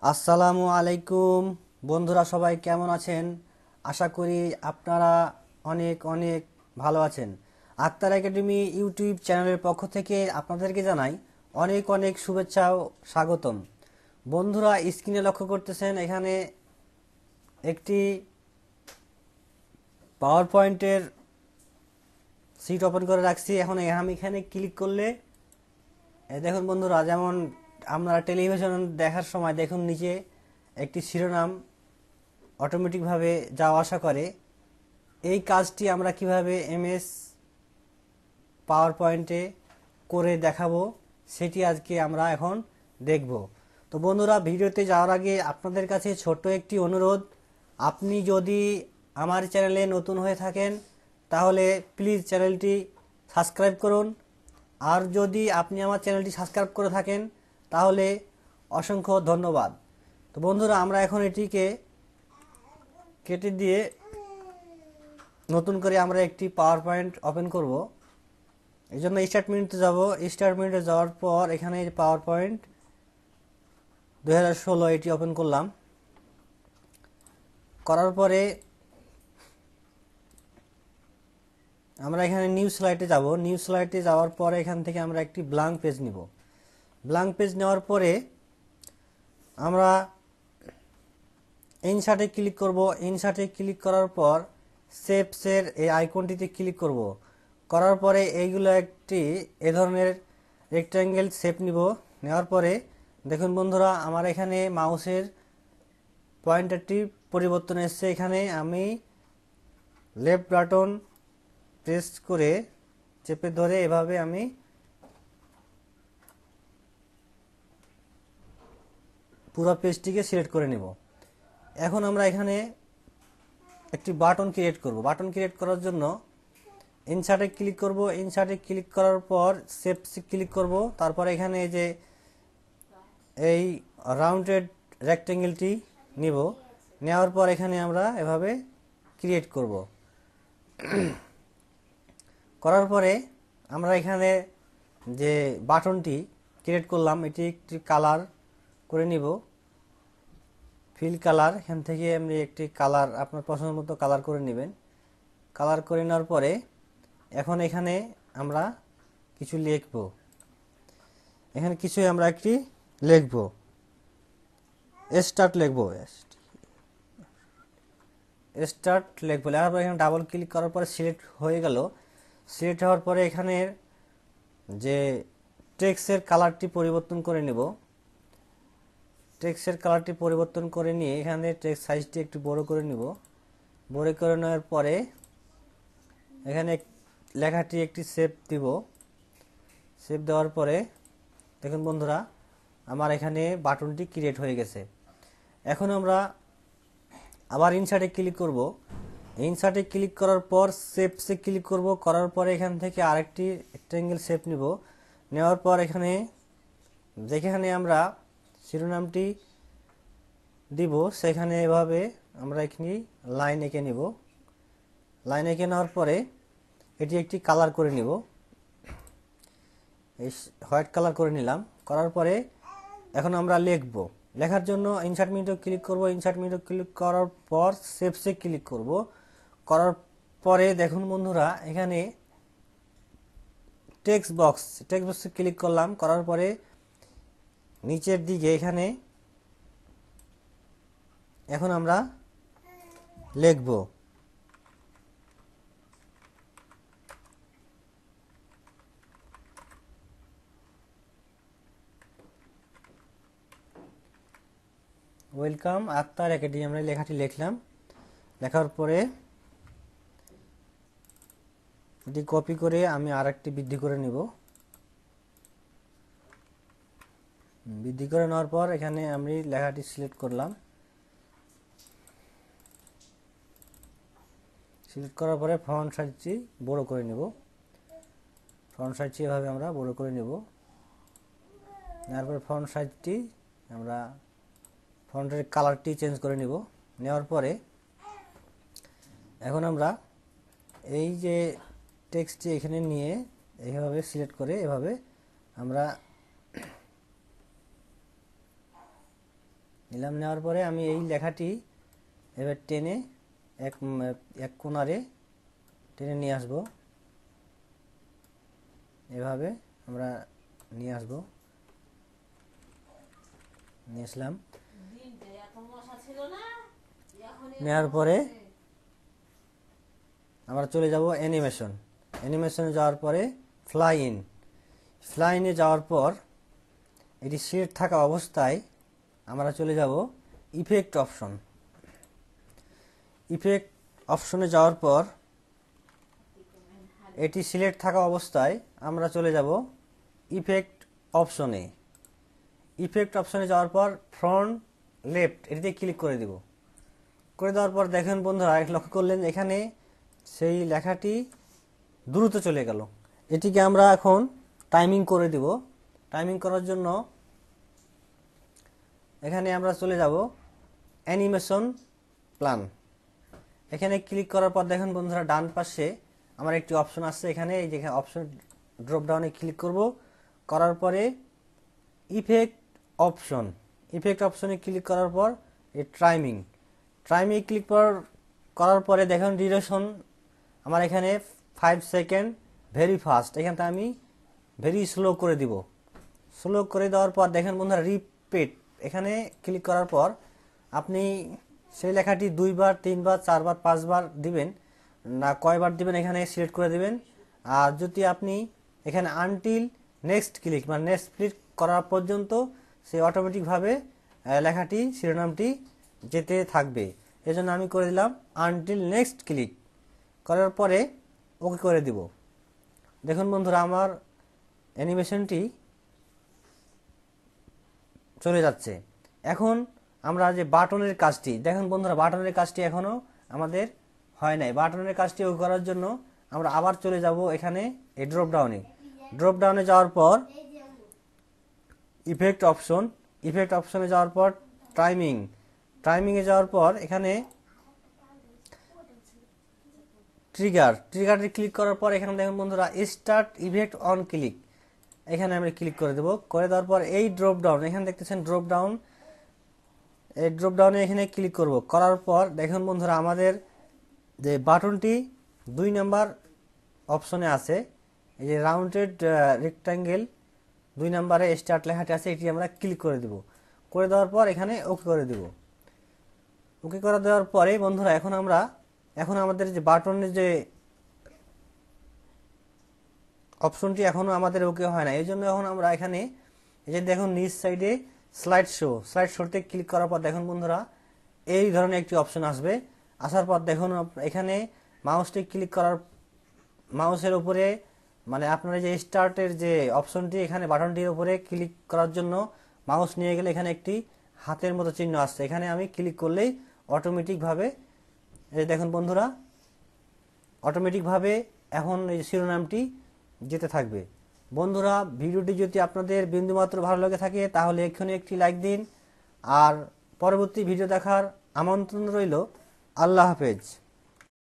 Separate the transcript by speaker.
Speaker 1: আসসালামু আলাইকুম বন্ধুরা, সবাই কেমন আছেন? আশা করি আপনারা অনেক অনেক ভালো আছেন। আক্তার একাডেমি ইউটিউব চ্যানেলের পক্ষ থেকে আপনাদেরকে জানাই অনেক অনেক শুভেচ্ছা ও স্বাগতম। বন্ধুরা, স্ক্রিনে লক্ষ্য করতেছেন এখানে একটি পাওয়ার পয়েন্টের সিট ওপেন করে রাখছি। এখন আমি এখানে ক্লিক করলে দেখুন বন্ধুরা, যেমন আপনারা টেলিভিশন দেখার সময় দেখুন নিচে একটি শিরোনাম অটোমেটিকভাবে যাওয়া আসা করে। এই কাজটি আমরা কিভাবে এমএস পাওয়ার পয়েন্টে করে দেখাবো সেটি আজকে আমরা এখন দেখব। তো বন্ধুরা, ভিডিওতে যাওয়ার আগে আপনাদের কাছে ছোট্ট একটি অনুরোধ, আপনি যদি আমার চ্যানেলে নতুন হয়ে থাকেন তাহলে প্লিজ চ্যানেলটি সাবস্ক্রাইব করুন। আর যদি আপনি আমার চ্যানেলটি সাবস্ক্রাইব করে থাকেন তাহলে অসংখ্য ধন্যবাদ। তো বন্ধুরা, আমরা এখন এটিকে কেটে দিয়ে নতুন করে আমরা একটি পাওয়ার পয়েন্ট ওপেন করব। এই জন্য স্টার্ট মেনুতে যাব। স্টার্ট মেনুতে যাওয়ার পর এখানে পাওয়ার পয়েন্ট 2016 এটি ওপেন করলাম। করার পরে আমরা এখানে নিউ স্লাইডে যাব। নিউ স্লাইডে যাওয়ার পরে এখান থেকে আমরা একটি ব্ল্যাঙ্ক পেজ নিব। ব্ল্যাঙ্ক পেজ নেওয়ার পরে আমরা ইনসার্টে ক্লিক করব। ইনসার্টে ক্লিক করার পর শেপসের এই আইকনটিতে ক্লিক করব। করার পরে এইগুলো একটি এ ধরনের রেক্ট্যাঙ্গেল শেপ নিব। নেওয়ার পরে দেখুন বন্ধুরা, আমার এখানে মাউসের পয়েন্টারটি পরিবর্তন এসছে। এখানে আমি লেফট বাটন প্রেস করে চেপে ধরে এভাবে আমি পুরো পেজটিকে সিলেক্ট করে নেব। এখন আমরা এখানে একটি বাটন ক্রিয়েট করব। বাটন ক্রিয়েট করার জন্য ইনসার্টে ক্লিক করব। ইনসার্টে ক্লিক করার পর শেপসে ক্লিক করব। তারপর এখানে যে এই রাউন্ডেড রেক্ট্যাঙ্গেলটি নিব। নেওয়ার পর এখানে আমরা এভাবে ক্রিয়েট করব। করার পরে আমরা এখানে যে বাটনটি ক্রিয়েট করলাম এটি একটি কালার করে নিব। ফিল কালার, এখান থেকে আপনি একটি কালার আপনার পছন্দ মতো কালার করে নেবেন। কালার করে নেওয়ার পরে এখন এখানে আমরা কিছু লিখব। এখানে কিছু আমরা একটি লিখব, স্টার্ট লিখব। স্টার্ট লিখব। লেখার পরে এখানে ডাবল ক্লিক করার পরে সিলেক্ট হয়ে গেল। সিলেক্ট হওয়ার পরে এখানে যে টেক্সটের কালারটি পরিবর্তন করে নেব। টেক্সটের কালারটি পরিবর্তন করে নিয়ে এখানে টেক্সট সাইজটি একটু বড় করে নিব। বড় করে নেওয়ার পরে এখানে লেখাটি একটি শেপ দিব। শেপ দেওয়ার পরে দেখুন বন্ধুরা, আমার এখানে বাটনটি ক্রিয়েট হয়ে গেছে। এখন আমরা আবার ইনসার্টে ক্লিক করব। ইনসার্টে ক্লিক করার পর শেপসে ক্লিক করব। করার পরে এখান থেকে আরেকটি রেক্ট্যাঙ্গেল শেপ নিব। নেওয়ার পর এখানে যেখানে আমরা শিরোনামটি দিব সেখানে এভাবে আমরা এখানে লাইন এঁকে নিব। লাইন এঁকে নেওয়ার পরে এটি একটি কালার করে নিব। এই হোয়াইট কালার করে নিলাম। করার পরে এখন আমরা লিখব। লেখার জন্য ইনসার্ট মেনুতে ক্লিক করব। ইনসার্ট মেনুতে ক্লিক করার পর শেপসে ক্লিক করব। করার পরে দেখুন বন্ধুরা, এখানে টেক্সট বক্সে ক্লিক করলাম। করার পরে নিচের দিকে এখানে এখন আমরা লিখব ওয়েলকাম আক্তার একাডেমি। আমরা লেখাটি লিখলাম। লেখার পরে এটি কপি করে আমি আরেকটি বৃদ্ধি করে নিব। বৃদ্ধি করে নেওয়ার পর এখানে আমি লেখাটি সিলেক্ট করলাম। সিলেক্ট করার পরে ফন্ট সাইজটি বড় করে নেব। ফন্ট সাইজটি এভাবে আমরা বড় করে নেব। নেওয়ার পরে ফন্ট সাইজটি আমরা ফন্টের কালারটি চেঞ্জ করে নিব। নেওয়ার পরে এখন আমরা এই যে টেক্সটটি এখানে নিয়ে এইভাবে সিলেক্ট করে এভাবে আমরা নিলাম। নেওয়ার পরে আমি এই লেখাটি এবার টেনে এক কোণারে টেনে নিয়ে আসব। এভাবে আমরা নিয়ে আসব। নিয়ে আসলাম। নেওয়ার পরে আমরা চলে যাব অ্যানিমেশন। অ্যানিমেশনে যাওয়ার পরে ফ্লাই ইন। ফ্লাই ইনে যাওয়ার পর এটি সিলেক্ট থাকা অবস্থায় আমরা চলে যাব ইফেক্ট অপশন। ইফেক্ট অপশনে যাওয়ার পর এটি সিলেক্ট থাকা অবস্থায় আমরা চলে যাব ইফেক্ট অপশনে। ইফেক্ট অপশনে যাওয়ার পর ফ্রন্ট লেফট এটিতে ক্লিক করে দেব। করে দেওয়ার পর দেখেন বন্ধুরা, লক্ষ্য করলেন এখানে সেই লেখাটি দ্রুত চলে গেল। এটিকে আমরা এখন টাইমিং করে দেব। টাইমিং করার জন্য এখানে আমরা চলে যাব অ্যানিমেশন প্ল্যান। এখানে ক্লিক করার পর দেখেন বন্ধুরা, ডান পাশে আমার একটি অপশন আছে। এখানে এই যে অপশন ড্রপ ডাউনে ক্লিক করব। করার পরে ইফেক্ট অপশন, ইফেক্ট অপশনে ক্লিক করার পর এই টাইমিং ক্লিক করার পরে দেখেন ডিউরেশন আমার এখানে 5 সেকেন্ড ভেরি ফাস্ট, এখানটা আমি ভেরি স্লো করে দিব। স্লো করে দেওয়ার পর দেখেন বন্ধুরা রিপিট, এখানে ক্লিক করার পর আপনি সেই লেখাটি 2 বার 3 বার 4 বার 5 বার দিবেন না কয়বার দিবেন এখানে সিলেক্ট করে দিবেন। আর যদি আপনি এখানে আনটিল নেক্সট ক্লিক মানে নেক্সট ক্লিক করার পর্যন্ত সে অটোমেটিকভাবে লেখাটি শিরোনামটি যেতে থাকবে। এজন্য আমি করে দিলাম আনটিল নেক্সট ক্লিক। করার পরে ওকে করে দিব। দেখুন বন্ধুরা, আমার অ্যানিমেশনটি চলে যাচ্ছে। এখন আমরা যে বাটনের কাজটি, দেখুন বন্ধুরা, বাটনের কাজটি এখনো আমাদের হয় নাই। বাটনের কাজটি করার জন্য আমরা আবার চলে যাব এখানে এই ড্রপ ডাউনে। ড্রপ ডাউনে যাওয়ার পর ইফেক্ট অপশন, ইফেক্ট অপশনে যাওয়ার পর টাইমিংয়ে যাওয়ার পর এখানে ট্রিগারে ক্লিক করার পর এখানে দেখুন বন্ধুরা স্টার্ট ইফেক্ট অন ক্লিক, এখানে আমরা ক্লিক করে দেব। করে দেওয়ার পর এই ড্রপ ডাউন, এখানে দেখতেছেন ড্রপ ডাউন, এই ড্রপ ডাউনে এখানে ক্লিক করব। করার পর দেখুন বন্ধুরা, আমাদের যে বাটনটি 2 নাম্বার অপশনে আছে, এই যে রাউন্ডেড রেক্টাঙ্গেল 2 নাম্বারে স্টার্ট লেখাটি আছে, এটি আমরা ক্লিক করে দেব। করে দেওয়ার পর এখানে ওকে করে দেব। ওকে করে দেওয়ার পরে বন্ধুরা এখন আমাদের যে বাটনের যে অপশনটি এখনো আমাদের ওকে হয় না। এই জন্য এখন আমরা এখানে এই যে দেখুন নিচ সাইডে স্লাইড শোতে ক্লিক করার পর দেখুন বন্ধুরা এই ধরনের একটি অপশন আসবে। আসার পর দেখুন এখানে মাউসটি ক্লিক করার, মাউসের উপরে মানে আপনারা যে স্টার্টের যে অপশনটি এখানে বাটনটির উপরে ক্লিক করার জন্য মাউস নিয়ে গেলে এখানে একটি হাতের মতো চিহ্ন আসছে, এখানে আমি ক্লিক করলেই অটোমেটিকভাবে এই দেখুন বন্ধুরা অটোমেটিকভাবে এখন এই শিরোনামটি যেতে থাকবে। বন্ধুরা, ভিডিওটি যদি আপনাদের বিন্দুমাত্র ভালো লাগে থাকে তাহলে এক্ষুনি একটি লাইক দিন। আর পরবর্তী ভিডিও দেখার আমন্ত্রণ রইল। আল্লাহ হাফেজ।